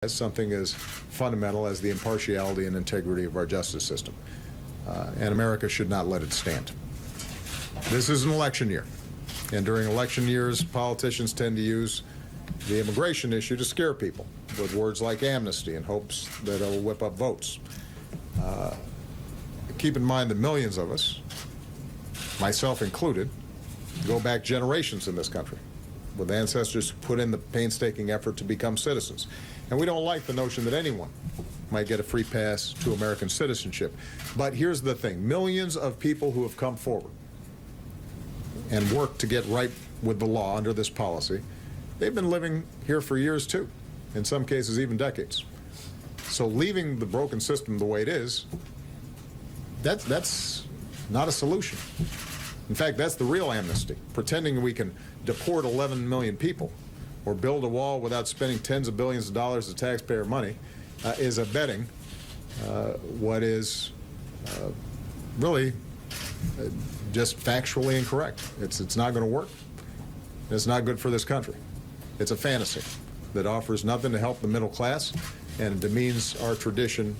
as something as fundamental as the impartiality and integrity of our justice system. And America should not let it stand. This is an election year. And during election years, politicians tend to use the immigration issue to scare people with words like amnesty in hopes that it'll whip up votes. Keep in mind that millions of us, myself included, go back generations in this country with ancestors who put in the painstaking effort to become citizens. And we don't like the notion that anyone might get a free pass to American citizenship. But here's the thing. Millions of people who have come forward and worked to get right with the law under this policy, they've been living here for years too, in some cases even decades. So leaving the broken system the way it is, that's not a solution. In fact, that's the real amnesty. Pretending we can deport 11 million people or build a wall without spending tens of billions of dollars of taxpayer money is abetting what is really just factually incorrect. It's not going to work. It's not good for this country. It's a fantasy that offers nothing to help the middle class and demeans our tradition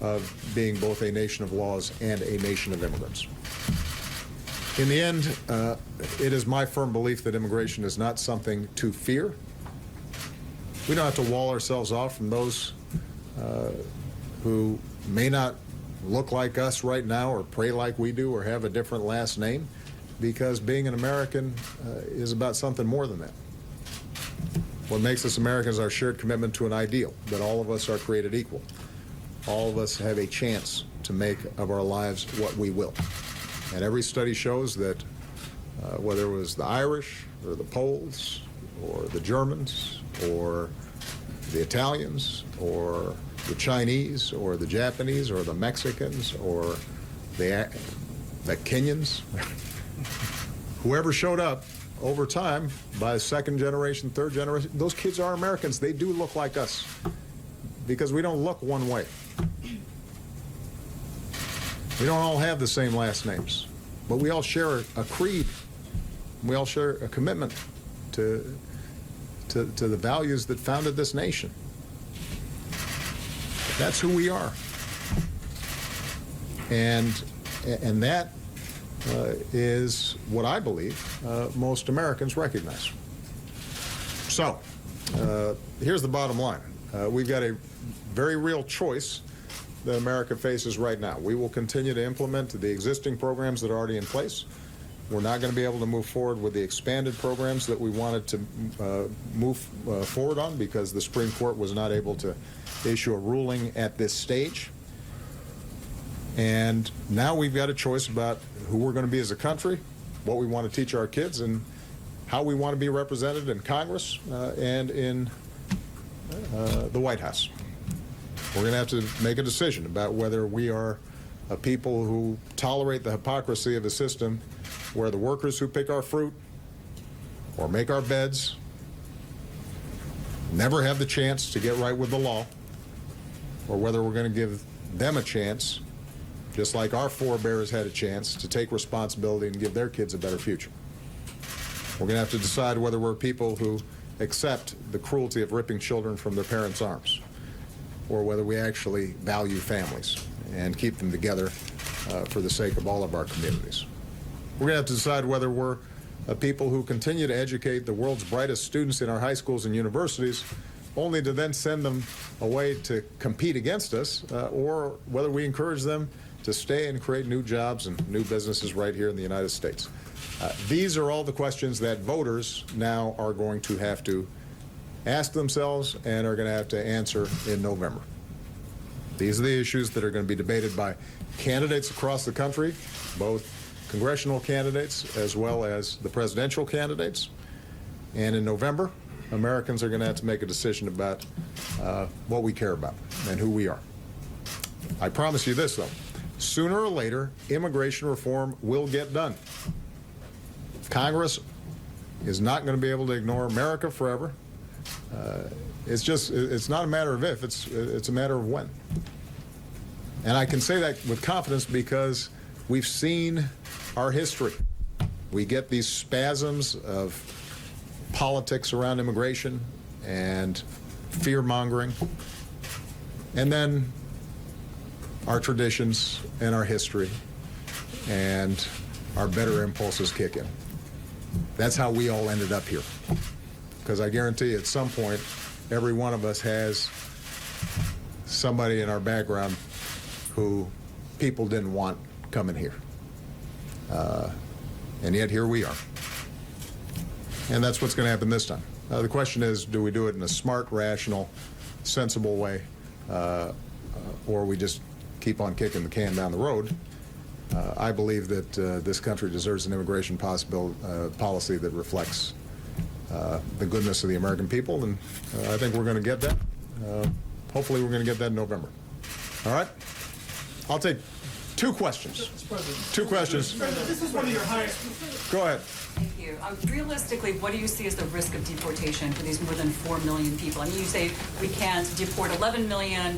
of being both a nation of laws and a nation of immigrants. In the end, it is my firm belief that immigration is not something to fear. We don't have to wall ourselves off from those who may not look like us right now or pray like we do or have a different last name, because being an American is about something more than that. What makes us Americans is our shared commitment to an ideal, that all of us are created equal. All of us have a chance to make of our lives what we will. And every study shows that whether it was the Irish or the Poles or the Germans or the Italians or the Chinese or the Japanese or the Mexicans or the Kenyans, whoever showed up over time, by second generation, third generation, those kids are Americans. They do look like us because we don't look one way. We don't all have the same last names, but we all share a creed. We all share a commitment to the values that founded this nation. That's who we are. And that is what I believe most Americans recognize. So, here's the bottom line. We've got a very real choice that America faces right now. We will continue to implement the existing programs that are already in place. We're not going to be able to move forward with the expanded programs that we wanted to move forward on because the Supreme Court was not able to issue a ruling at this stage. And now we've got a choice about who we're going to be as a country, what we want to teach our kids, and how we want to be represented in Congress and in the White House. We're going to have to make a decision about whether we are a people who tolerate the hypocrisy of a system where the workers who pick our fruit or make our beds never have the chance to get right with the law, or whether we're going to give them a chance, just like our forebears had a chance, to take responsibility and give their kids a better future. We're going to have to decide whether we're people who accept the cruelty of ripping children from their parents' arms, or whether we actually value families and keep them together for the sake of all of our communities. We're going to have to decide whether we're people who continue to educate the world's brightest students in our high schools and universities, only to then send them away to compete against us, or whether we encourage them to stay and create new jobs and new businesses right here in the United States. These are all the questions that voters now are going to have to ask themselves and are going to have to answer in November. These are the issues that are going to be debated by candidates across the country, both congressional candidates as well as the presidential candidates. And in November, Americans are going to have to make a decision about what we care about and who we are. I promise you this, though. Sooner or later, immigration reform will get done. Congress is not going to be able to ignore America forever. It's not a matter of if, it's a matter of when. And I can say that with confidence because we've seen our history. We get these spasms of politics around immigration, and fear-mongering, and then our traditions and our history and our better impulses kick in. That's how we all ended up here. Because I guarantee at some point, every one of us has somebody in our background who people didn't want coming here. And yet here we are. And that's what's going to happen this time. The question is, do we do it in a smart, rational, sensible way, or we just keep on kicking the can down the road? I believe that this country deserves an immigration policy that reflects the goodness of the American people, and I think we're going to get that. Hopefully we're going to get that in November. All right? I'll take two questions. Two questions. This is one of your highest. Go ahead. Thank you. Realistically, what do you see as the risk of deportation for these more than 4 million people? I mean, you say we can't deport 11 million.